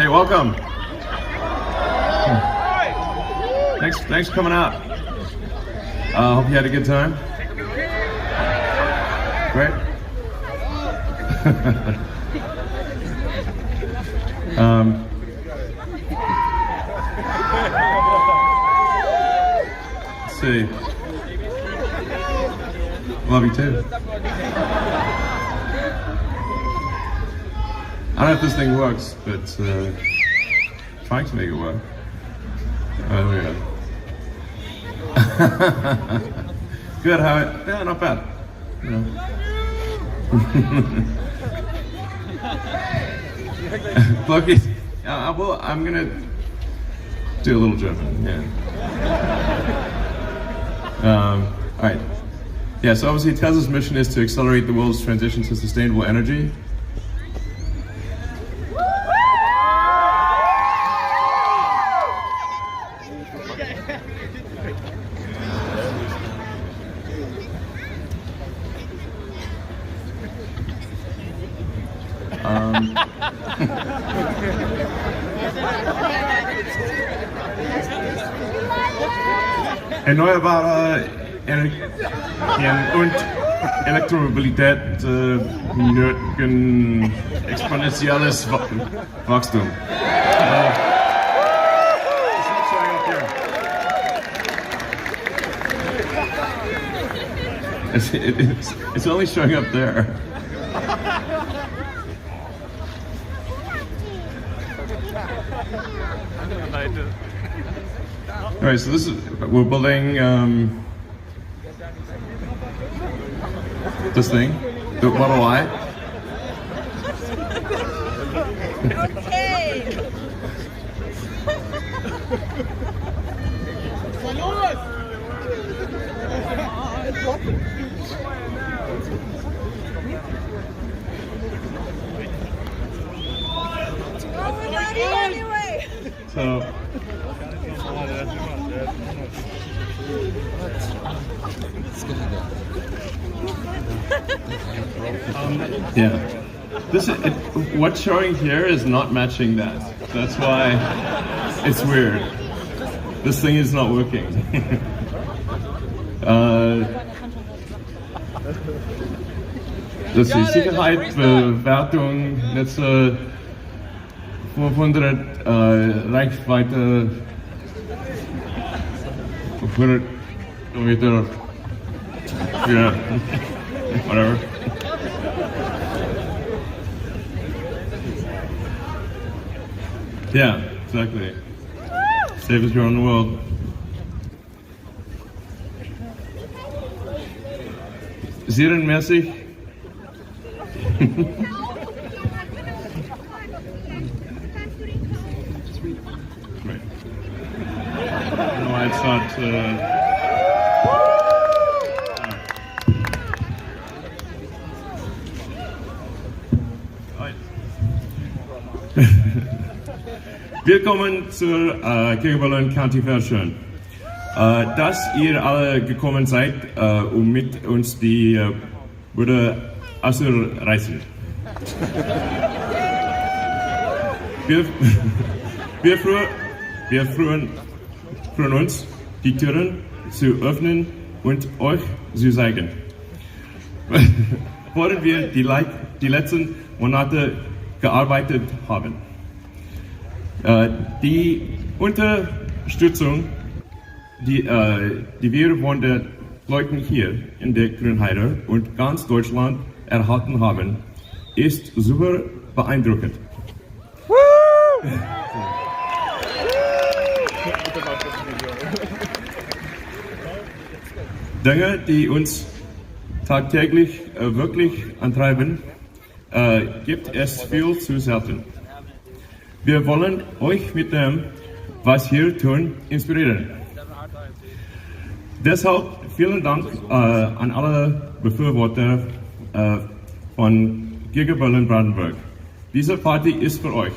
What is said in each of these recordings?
Hey, welcome. Thanks for coming out. Hope you had a good time. Great. Let's see. Love you too. I don't know if this thing works, but trying to make it work. Oh yeah. Good, how? Yeah, not bad. You know. Loki, I'm gonna do a little German. Yeah. All right. Yeah. So obviously, Tesla's mission is to accelerate the world's transition to sustainable energy. Erneuerbare Energien und Elektromobilität benötigen exponentielles Wachstum. It's only showing up there. Alright, so we're building this thing, the Model Y. So. Yeah. What's showing here is not matching that. That's why it's weird. This thing is not working. Das ist Sicherheit, Bewertung, Netze, 500 Reichweite, 100 Kilometer, yeah, whatever. Yeah, exactly. Safest car in the world. Serienmäßig. Right. I don't know why it's not. Willkommen zur Giga County Fair Show. Dass ihr alle gekommen seid, um mit uns die Würde auszureißen. Wir freuen uns, die Türen zu öffnen und euch zu zeigen, woran wir die letzten Monate gearbeitet haben. Die Unterstützung, die wir von den Leuten hier in der Grünheide und ganz Deutschland erhalten haben, ist super beeindruckend. Dinge, die uns tagtäglich wirklich antreiben, gibt es viel zu selten. Wir wollen euch mit dem, was wir tun, inspirieren. Deshalb vielen Dank an alle Befürworter von Giga Berlin-Brandenburg. Diese Party ist für euch.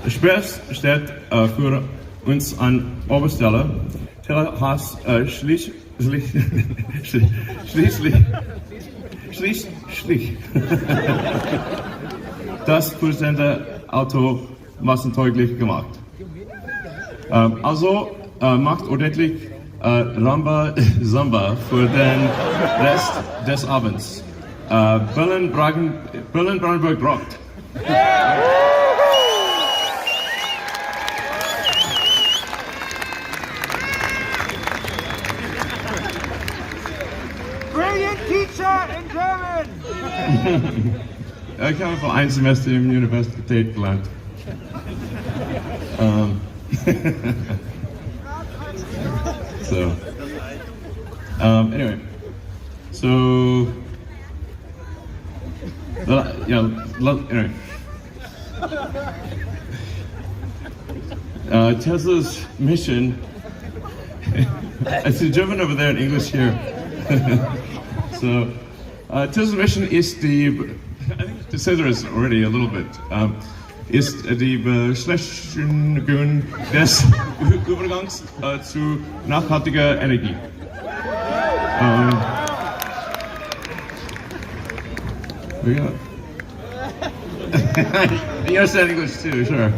Spaß steht für uns an oberster Stelle. Teller hat schließlich das Presenter-Auto massentauglich gemacht. Also macht ordentlich Ramba Samba für den Rest des Abends. Berlin-Brandenburg rockt! Brilliant teacher in German! Ich habe vor ein Semester in der Universität gelernt. So, anyway, so, anyway. Tesla's mission, I see German over there and English here. So, Tesla's mission is I think it says there already a little bit, ist die Beschleunigung des Übergangs zu nachhaltiger Energie. Yeah. You understand English too, sure.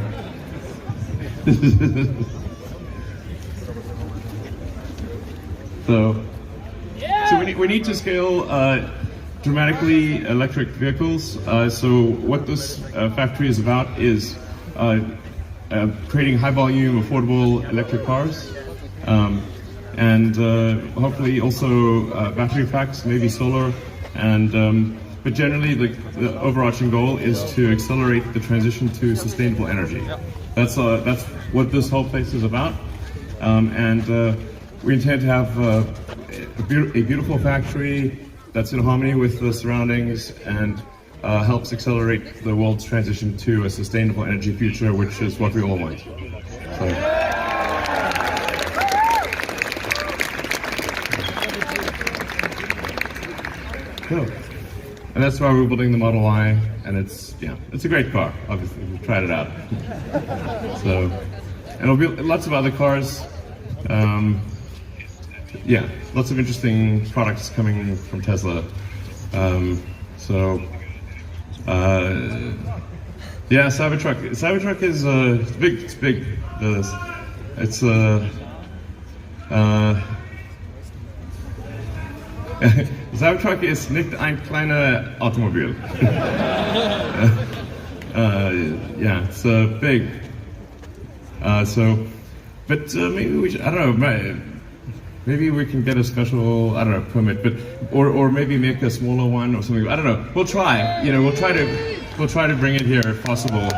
So we need to scale dramatically electric vehicles. So what this factory is about is creating high volume, affordable electric cars, and hopefully also battery packs, maybe solar, and but generally the overarching goal is to accelerate the transition to sustainable energy. That's what this whole place is about, and we intend to have a beautiful factory that's in harmony with the surroundings and helps accelerate the world's transition to a sustainable energy future, which is what we all want. So. Cool. And that's why we're building the Model Y, and it's a great car. Obviously, we've tried it out. So, and there'll be lots of other cars. Lots of interesting products coming from Tesla. Cybertruck. Cybertruck is big. It's big. It's Cybertruck ist nicht ein kleiner Automobil. It's big. But maybe we should, I don't know. Maybe we can get a special, permit, but or maybe make a smaller one or something. I don't know. We'll try. We'll try to bring it here if possible.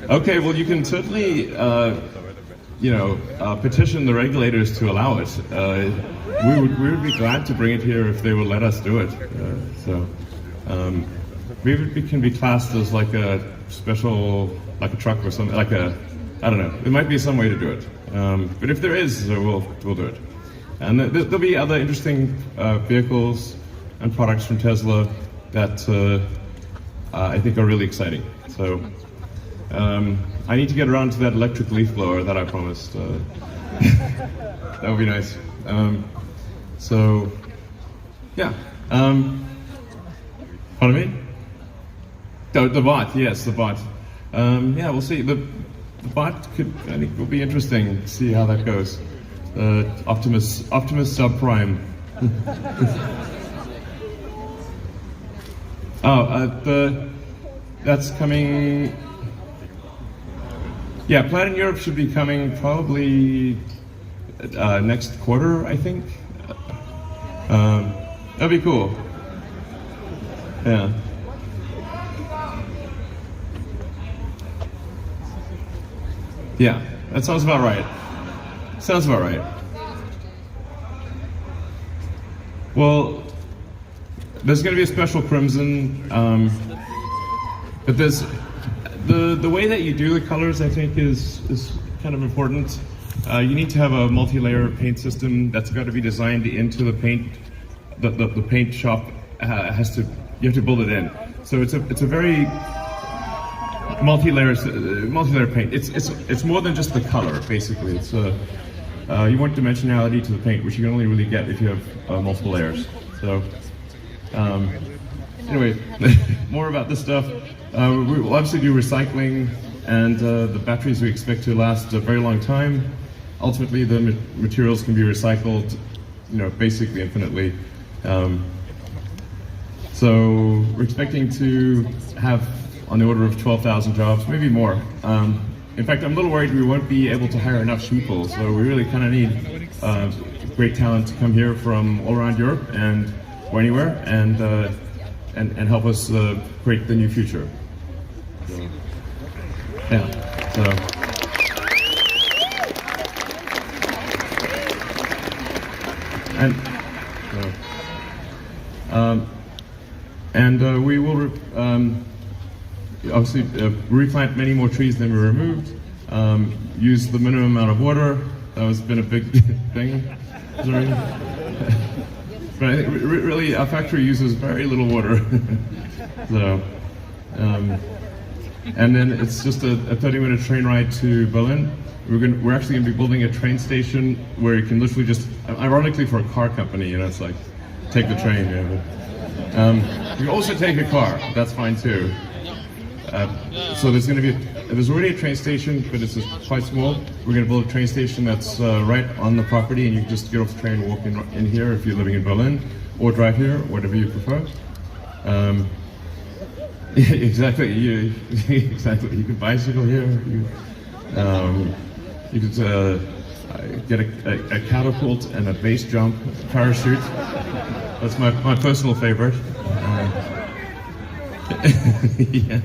Okay. Well, you can certainly, petition the regulators to allow it. We would be glad to bring it here if they will let us do it. Maybe it can be classed as like a special, like a truck or something, I don't know. There might be some way to do it. But if there is, we'll do it. And there'll be other interesting vehicles and products from Tesla that I think are really exciting. So I need to get around to that electric leaf blower that I promised. That would be nice. Pardon me? The bot, yes, the bot. We'll see. The bot I think, will be interesting to see how that goes. Optimus subprime. That's coming. Yeah, Planet Europe should be coming probably next quarter, I think. That'd be cool. Yeah. Yeah, that sounds about right. Sounds about right. Well, there's going to be a special crimson, but there's the way that you do the colors, I think, is kind of important. You need to have a multi-layer paint system that's got to be designed into the paint. The paint shop you have to build it in. So it's a very multi-layer paint. It's more than just the color, basically. It's you want dimensionality to the paint, which you can only really get if you have multiple layers. So anyway, more about this stuff. We will obviously do recycling, and the batteries we expect to last a very long time. Ultimately, the materials can be recycled, basically infinitely. So we're expecting to have on the order of 12,000 jobs, maybe more. In fact, I'm a little worried we won't be able to hire enough people, so we really kind of need great talent to come here from all around Europe or anywhere and help us create the new future. So, yeah. So. And we will obviously replant many more trees than we removed. Use the minimum amount of water. That has been a big thing. But I think really our factory uses very little water. So, and then it's just a 30-minute train ride to Berlin. We're actually going to be building a train station where you can literally just, ironically for a car company, it's like take the train. You can also take a car. That's fine too. So there's going to be there's already a train station, but it's quite small. We're going to build a train station that's right on the property, and you can just get off the train and walk in here if you're living in Berlin, or drive here, whatever you prefer. Exactly. Exactly. You can bicycle here. You could get a catapult and a base jump parachute. That's my personal favorite. Yeah.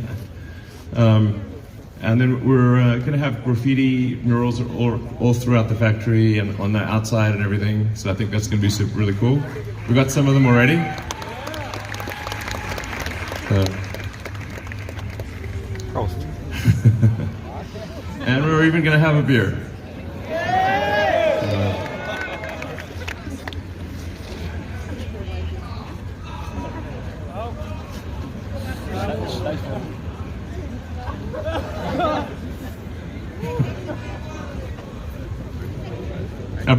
And then we're going to have graffiti murals all throughout the factory and on the outside and everything. So I think that's going to be really cool. We got some of them already. And we're even going to have a beer.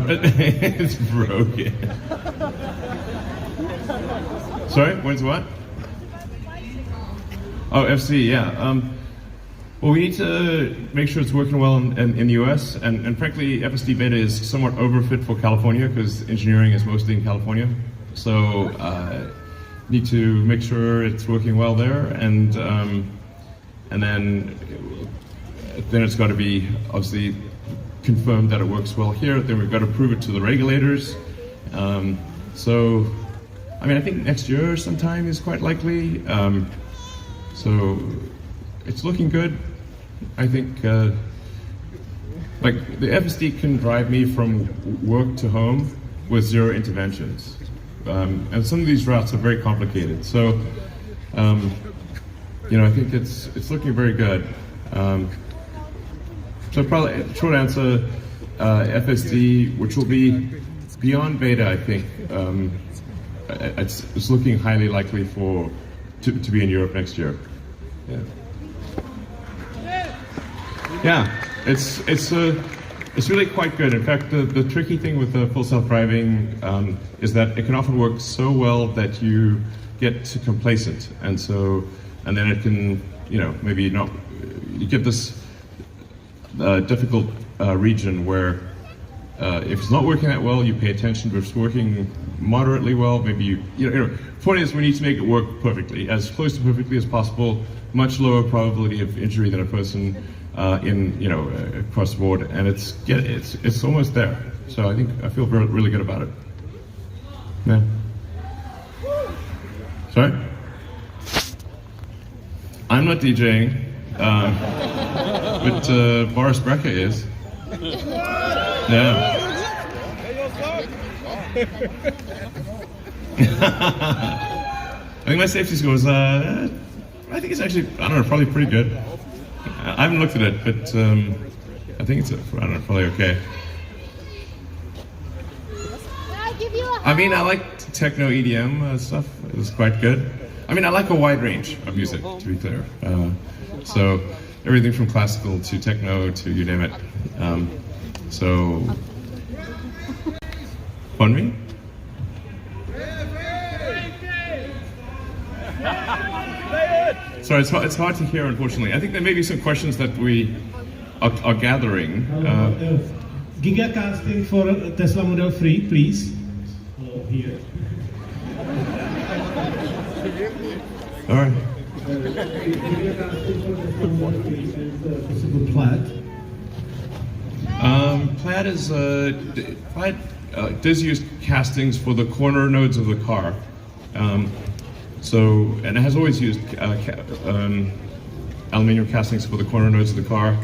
It's broken. Sorry, when's what? Oh, FC, yeah. Well, we need to make sure it's working well in the US, and frankly, FSD Beta is somewhat overfit for California because engineering is mostly in California. So, need to make sure it's working well there, and then it's got to be obviously confirmed that it works well here. Then we've got to prove it to the regulators. So, I mean, I think next year sometime is quite likely. So, it's looking good. I think, like the FSD can drive me from work to home with 0 interventions. And some of these routes are very complicated. So, I think it's looking very good. So probably, short answer, FSD, which will be beyond beta, I think. It's looking highly likely to be in Europe next year. Yeah. Yeah, it's really quite good. In fact, the tricky thing with the full self-driving is that it can often work so well that you get complacent, and then it can, maybe not. You get this difficult region where if it's not working that well, you pay attention. But if it's working moderately well, maybe the point is we need to make it work perfectly, as close to perfectly as possible. Much lower probability of injury than a person across the board, and it's almost there. So I feel really good about it. Yeah. Sorry? I'm not DJing, but Boris Brecker is. Yeah. I think my safety score is, I think it's actually, probably pretty good. I haven't looked at it, but I think it's, probably okay. I mean, I like techno EDM stuff. It's quite good. I mean, I like a wide range of music, to be clear. So everything from classical to techno to you name it. So, pardon me? Sorry, it's hard to hear, unfortunately. I think there may be some questions that we are gathering. Giga casting for Tesla Model 3, please. Hello, here. All right. Giga casting for Tesla Model 3 and possible plaid. Plaid does use castings for the corner nodes of the car. And it has always used aluminum castings for the corner nodes of the car,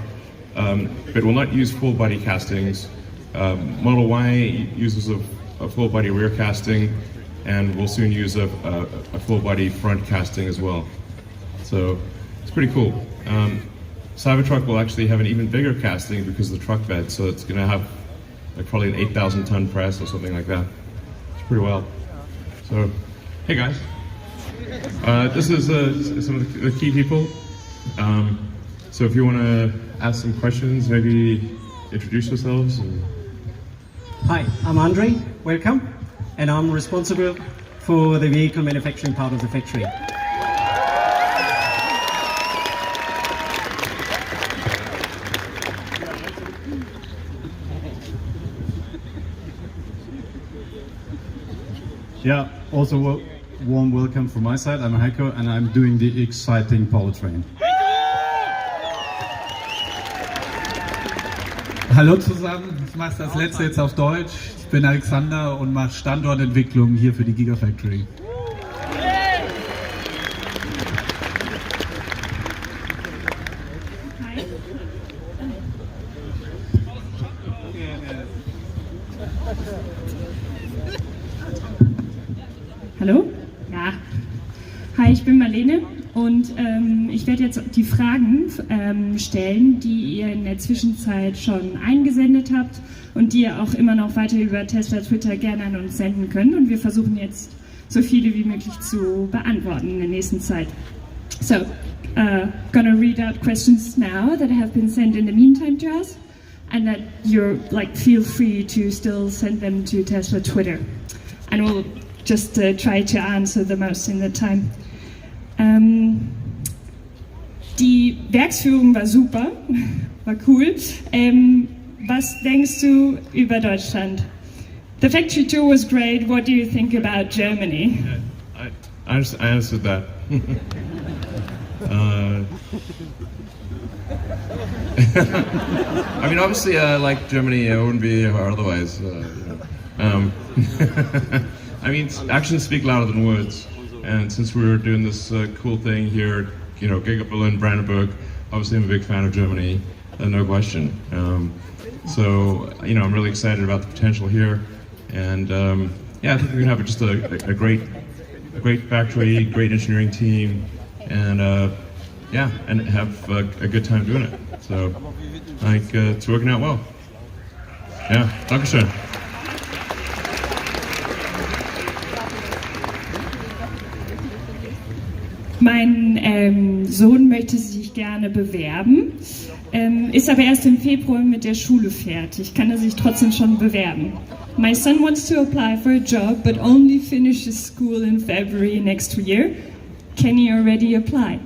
but will not use full body castings. Model Y uses a full body rear casting, and will soon use a full body front casting as well. So it's pretty cool. Cybertruck will actually have an even bigger casting because of the truck bed, so it's going to have like probably an 8,000 ton press or something like that. It's pretty wild. So, hey guys. This is some of the key people. So if you want to ask some questions, maybe introduce yourselves. Hi, I'm Andre, welcome, and I'm responsible for the vehicle manufacturing part of the factory. Yeah, also warm welcome from my side. I'm Heiko and I'm doing the exciting powertrain. Hallo zusammen, ich mache das letzte jetzt auf Deutsch. Ich bin Alexander und mache Standortentwicklung hier für die Gigafactory. Hallo? Ja. Hi, ich bin Marlene und ich werde jetzt die Fragen stellen, die ihr in der Zwischenzeit schon eingesendet habt und die ihr auch immer noch weiter über Tesla Twitter gerne an uns senden könnt. Und wir versuchen jetzt so viele wie möglich zu beantworten in der nächsten Zeit. So, gonna read out questions now that have been sent in the meantime to us, and that you're feel free to still send them to Tesla Twitter, and we'll just try to answer the most in the time. Die Werksführung war super, war cool. Was denkst du über Deutschland? The factory tour was great. What do you think about Germany? I answered that. I mean, obviously, I like Germany. It wouldn't be otherwise. I mean, actions speak louder than words. And since we were doing this cool thing here, Giga Berlin, Brandenburg, obviously I'm a big fan of Germany, no question. So, I'm really excited about the potential here. And yeah, I think we're gonna have just a great factory, great engineering team, and yeah, and have a good time doing it. So, I think it's working out well. Yeah, Dankeschön. Mein Sohn möchte sich gerne bewerben, ist aber erst im Februar mit der Schule fertig. Kann er sich trotzdem schon bewerben? My son wants to apply for a job, but only finishes school in February next year. Can he already apply?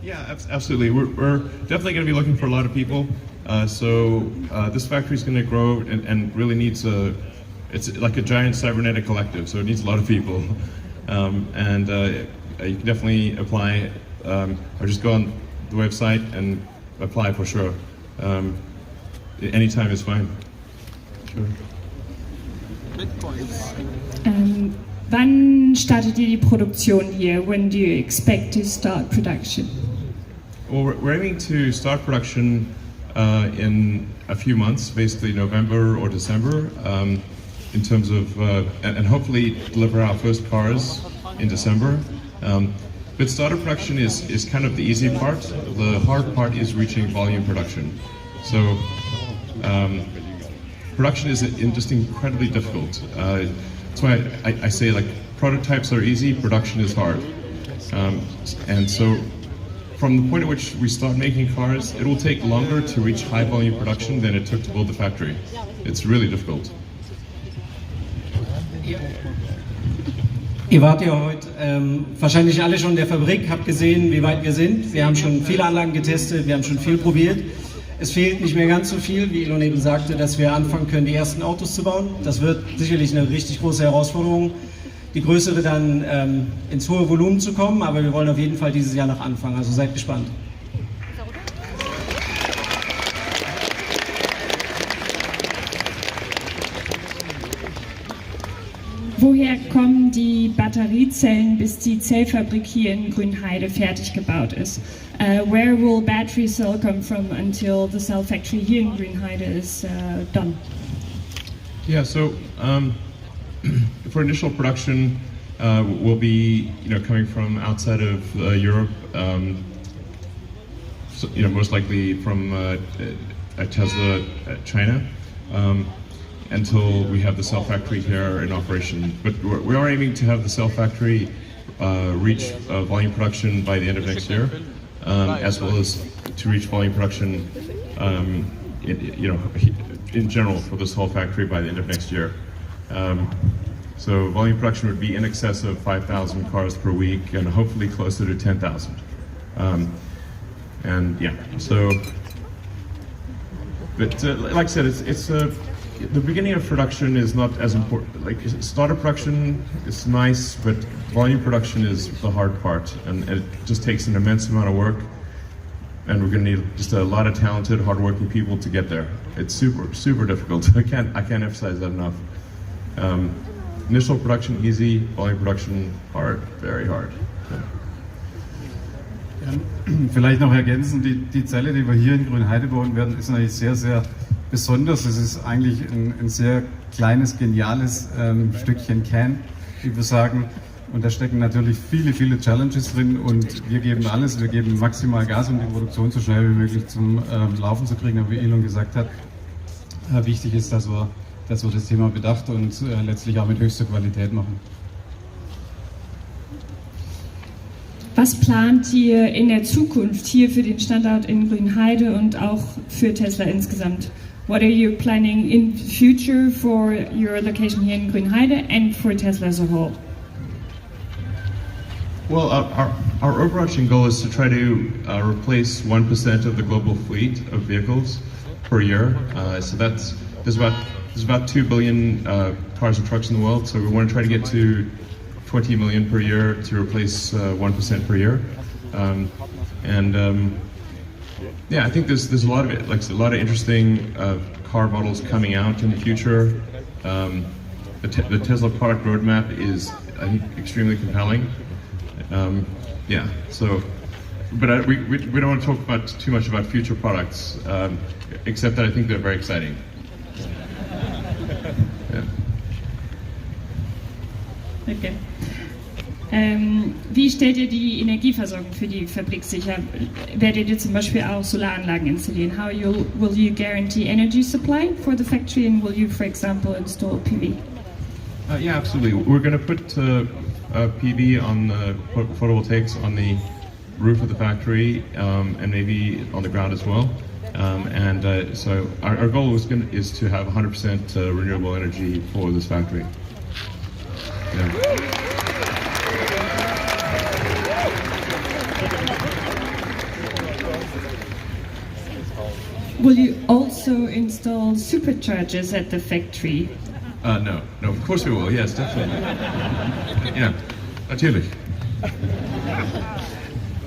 Yeah, absolutely. We're definitely going to be looking for a lot of people. So this factory is going to grow and really needs it's like a giant cybernetic collective, so it needs a lot of people. You can definitely apply, or just go on the website and apply for sure. Anytime is fine. Sure. Wann startet ihr die Produktion hier? When do you expect to start production? Well, we're aiming to start production in a few months, basically November or December, in terms of, and hopefully deliver our first cars in December. But starter production is kind of the easy part. The hard part is reaching volume production. So production is just incredibly difficult. That's why I say prototypes are easy, production is hard. And so from the point at which we start making cars, it will take longer to reach high volume production than it took to build the factory. It's really difficult. Ihr wart ja heute wahrscheinlich alle schon in der Fabrik, habt gesehen, wie weit wir sind. Wir haben schon viele Anlagen getestet, wir haben schon viel probiert. Es fehlt nicht mehr ganz so viel, wie Elon eben sagte, dass wir anfangen können, die ersten Autos zu bauen. Das wird sicherlich eine richtig große Herausforderung, die größere dann ins hohe Volumen zu kommen, aber wir wollen auf jeden Fall dieses Jahr noch anfangen, also seid gespannt. Woher kommen die Batteriezellen, bis die Zellfabrik hier in Grünheide fertig gebaut ist? Where will battery cell come from until the cell factory here in Grünheide is done? Yeah, so for initial production, we'll be coming from outside of Europe, so, most likely from Tesla, China. Until we have the cell factory here in operation. But we are aiming to have the cell factory reach volume production by the end of next year, as well as to reach volume production, in general for this whole factory by the end of next year. So volume production would be in excess of 5,000 cars per week, and hopefully closer to 10,000. And yeah, so. But like I said, it's the beginning of production is not as important. Like startup production is nice, but volume production is the hard part, and it just takes an immense amount of work. And we're going to need just a lot of talented, hardworking people to get there. It's super difficult. I can't emphasize that enough. Initial production easy, volume production hard, very hard. Vielleicht noch ergänzen, die Zelle, die wir hier in Grünheide bauen werden, ist natürlich sehr, sehr besonders. Es ist eigentlich ein sehr kleines, geniales Stückchen Can, wie wir sagen. Und da stecken natürlich viele Challenges drin und wir geben alles, wir geben maximal Gas, um die Produktion so schnell wie möglich zum Laufen zu kriegen. Aber wie Elon gesagt hat, wichtig ist, dass wir das Thema bedacht und letztlich auch mit höchster Qualität machen. Was plant ihr in der Zukunft hier für den Standort in Grünheide und auch für Tesla insgesamt? What are you planning in future for your location here in Grünheide and for Tesla as a whole? Well, our overarching goal is to try to replace 1% of the global fleet of vehicles per year. So there's about 2 billion cars and trucks in the world. So we want to try to get to 20 million per year to replace 1% per year. Yeah, I think there's a lot of it, like a lot of interesting car models coming out in the future. The Tesla product roadmap is, I think, extremely compelling. Yeah, so, but we don't want to talk too much about future products, except that I think they're very exciting. Yeah. Okay. Wie stellt ihr die Energieversorgung für die Fabrik sicher? Werdet ihr zum Beispiel auch Solaranlagen installieren? How will you guarantee energy supply for the factory, and will you, for example, install PV? Yeah, absolutely. We're going to put PV on photovoltaics on the roof of the factory, and maybe on the ground as well. So our goal is to have 100% renewable energy for this factory. Yeah. Will you also install superchargers at the factory? No, of course we will. Yes, definitely. Yeah, natürlich.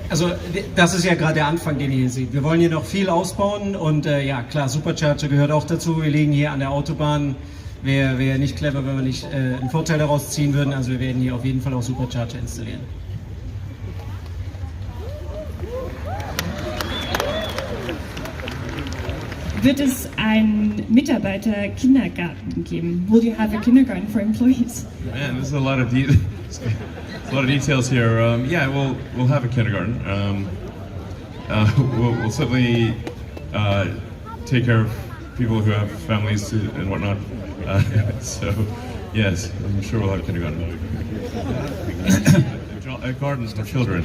Also das ist ja gerade der Anfang, den ihr hier seht. Wir wollen hier noch viel ausbauen und ja klar, Supercharger gehört auch dazu. Wir liegen hier an der Autobahn. Wäre nicht clever, wenn wir nicht einen Vorteil daraus ziehen würden. Also wir werden hier auf jeden Fall auch Supercharger installieren. Wird es einen Mitarbeiter-Kindergarten geben? Will you have a kindergarten for employees? Man, there's a lot of details here. Yeah, we'll have a kindergarten. We'll certainly take care of people who have families and whatnot. So, yes, I'm sure we'll have a kindergarten. gardens for children.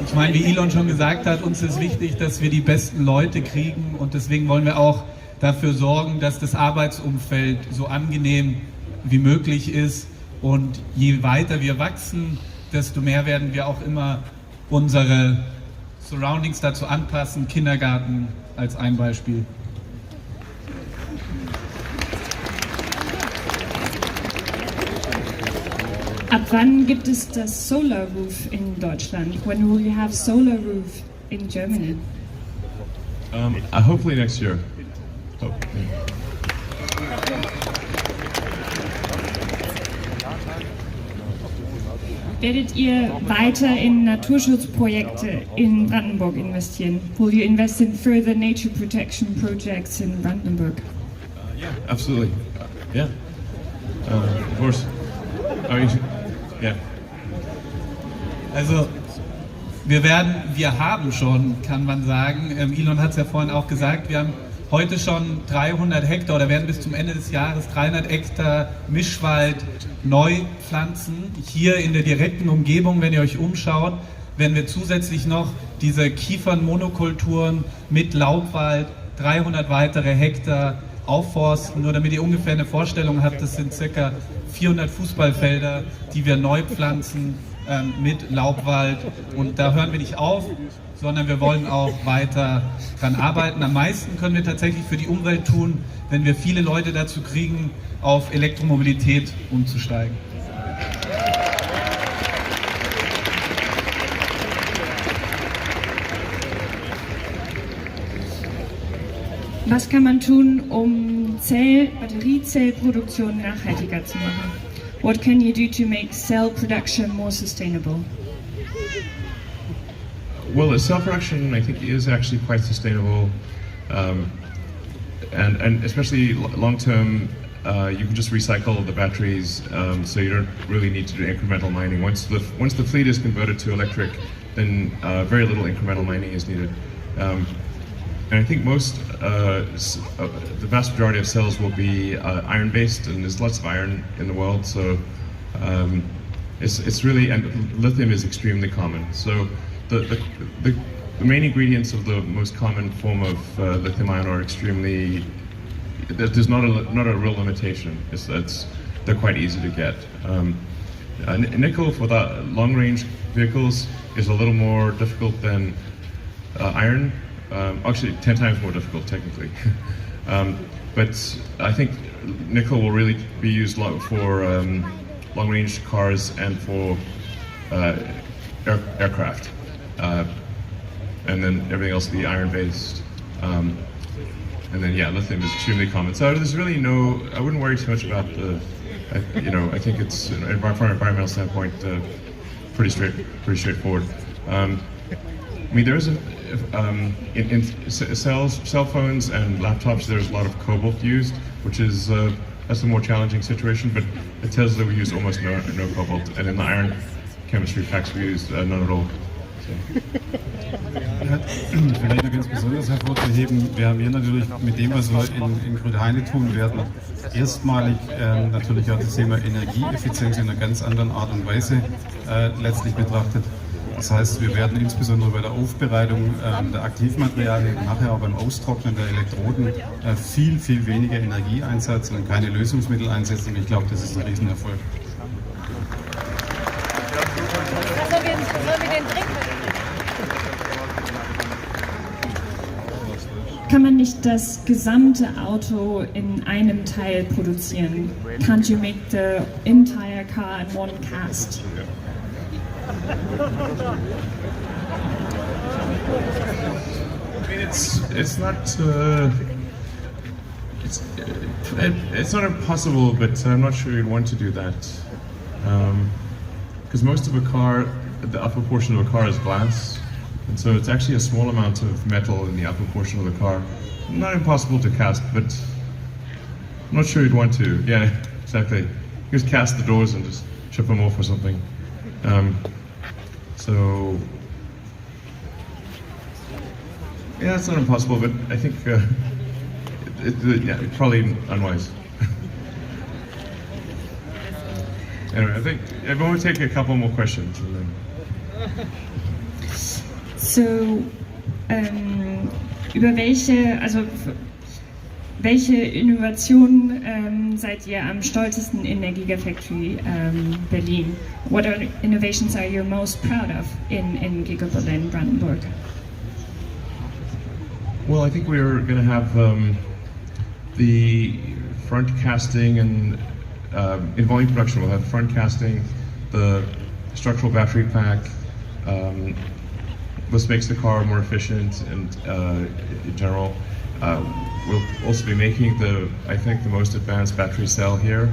Ich meine, wie Elon schon gesagt hat, uns ist wichtig, dass wir die besten Leute kriegen und deswegen wollen wir auch dafür sorgen, dass das Arbeitsumfeld so angenehm wie möglich ist und je weiter wir wachsen, desto mehr werden wir auch immer unsere Surroundings dazu anpassen. Kindergarten als ein Beispiel. Ab wann gibt es das Solar Roof in Deutschland? When will you have Solar Roof in Germany? Hopefully next year. Hope, yeah. Werdet ihr weiter in Naturschutzprojekte in Brandenburg investieren? Will you invest in further nature protection projects in Brandenburg? Yeah, absolutely. Yeah. Of course. Yeah. Also wir haben schon, kann man sagen, Elon hat es ja vorhin auch gesagt, wir haben heute schon 300 Hektar oder werden bis zum Ende des Jahres 300 Hektar Mischwald neu pflanzen. Hier in der direkten Umgebung, wenn ihr euch umschaut, werden wir zusätzlich noch diese Kiefernmonokulturen mit Laubwald, 300 weitere Hektar aufforsten. Nur damit ihr ungefähr eine Vorstellung habt, das sind ca. 400 Fußballfelder, die wir neu pflanzen mit Laubwald. Und da hören wir nicht auf, sondern wir wollen auch weiter dran arbeiten. Am meisten können wir tatsächlich für die Umwelt tun, wenn wir viele Leute dazu kriegen, auf Elektromobilität umzusteigen. Was kann man tun, um Batteriezellproduktion nachhaltiger zu machen? What can you do to make cell production more sustainable? Well, the cell production, I think, is actually quite sustainable, and especially long term, you can just recycle the batteries, so you don't really need to do incremental mining. Once the fleet is converted to electric, then very little incremental mining is needed. And I think the vast majority of cells will be iron-based, and there's lots of iron in the world, so it's really, and lithium is extremely common. So the main ingredients of the most common form of lithium ion are extremely, there's not a real limitation. They're quite easy to get. Nickel for the long-range vehicles is a little more difficult than iron. Actually 10 times more difficult technically. But I think nickel will really be used for long-range cars and for aircraft. And then everything else will be iron-based. And then yeah, lithium is extremely common. So there's really I wouldn't worry too much about I think it's, from an environmental standpoint, pretty straightforward. I mean, there is in cell phones and laptops, there's a lot of cobalt used, which is that's a more challenging situation. But at Tesla, we use almost no cobalt, and in the iron chemistry packs, we use none at all. So. Vielleicht noch ganz besonders hervorzuheben, wir haben hier natürlich mit dem, was wir in Grünheide tun werden, erstmalig natürlich auch das Thema Energieeffizienz in einer ganz anderen Art und Weise letztlich betrachtet. Das heißt, wir werden insbesondere bei der Aufbereitung der Aktivmaterialien und nachher auch beim Austrocknen der Elektroden viel, viel weniger Energie einsetzen und keine Lösungsmittel einsetzen. Und ich glaube, das ist ein Riesenerfolg. Kann man nicht das gesamte Auto in einem Teil produzieren? Can't you make the entire car in one cast? I mean, it's not impossible, but I'm not sure you'd want to do that, because most of a car, the upper portion of a car is glass, and so it's actually a small amount of metal in the upper portion of the car. Not impossible to cast, but I'm not sure you'd want to. Yeah, exactly. You just cast the doors and just chip them off or something. So, yeah, it's not impossible, but I think it's probably unwise. Anyway, I think everyone will take a couple more questions. And then... So, über welche Innovationen seid ihr am stolzesten in der Gigafactory Berlin? What innovations are you most proud of in Giga Berlin Brandenburg? Well, I think we're going to have the front casting and in volume production we'll have front casting, the structural battery pack. This makes the car more efficient and in general. We'll also be making I think the most advanced battery cell here,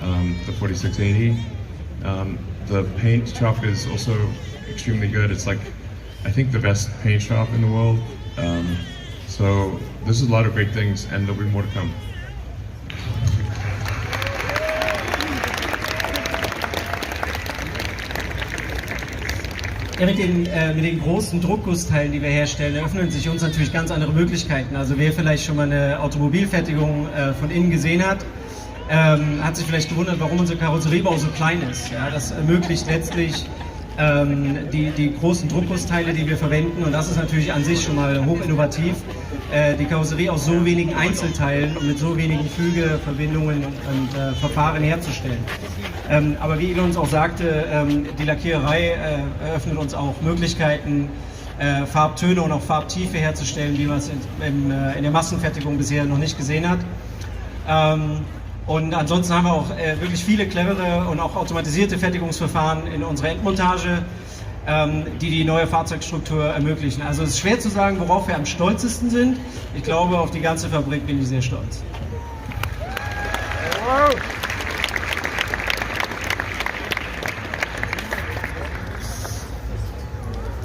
the 4680. The paint job is also extremely good. It's like, I think, the best paint shop in the world. So this is a lot of great things, and there'll be more to come. Ja, mit den großen Druckgussteilen, die wir herstellen, eröffnen sich uns natürlich ganz andere Möglichkeiten. Also wer vielleicht schon mal eine Automobilfertigung von innen gesehen hat, hat sich vielleicht gewundert, warum unser Karosseriebau so klein ist. Ja, das ermöglicht letztlich die großen Druckgussteile, die wir verwenden, und das ist natürlich an sich schon mal hochinnovativ, die Karosserie aus so wenigen Einzelteilen und mit so wenigen Fügeverbindungen und Verfahren herzustellen. Aber wie Elon uns auch sagte, die Lackiererei eröffnet uns auch Möglichkeiten, Farbtöne und auch Farbtiefe herzustellen, wie man es in der Massenfertigung bisher noch nicht gesehen hat. Und ansonsten haben wir auch wirklich viele clevere und auch automatisierte Fertigungsverfahren in unserer Endmontage, die neue Fahrzeugstruktur ermöglichen. Also es ist schwer zu sagen, worauf wir am stolzesten sind. Ich glaube, auf die ganze Fabrik bin ich sehr stolz.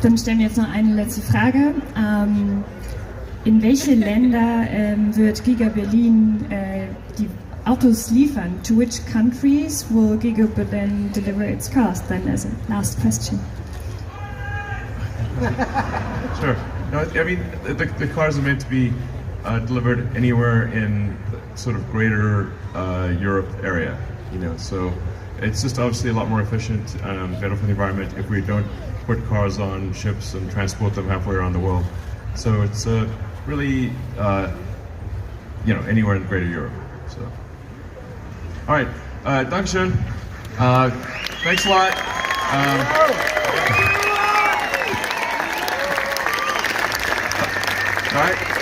Dann stellen wir jetzt noch eine letzte Frage. In welche Länder wird Giga Berlin die Autos liefern? To which countries will Giga Berlin deliver its cars? Then as a last question. Sure. No, I mean, the cars are meant to be delivered anywhere in sort of greater Europe area, you know, so it's just obviously a lot more efficient, better for the environment if we don't put cars on ships and transport them halfway around the world. So it's really, you know, anywhere in greater Europe. So, all right, Dankeschön. Thanks a lot. All right.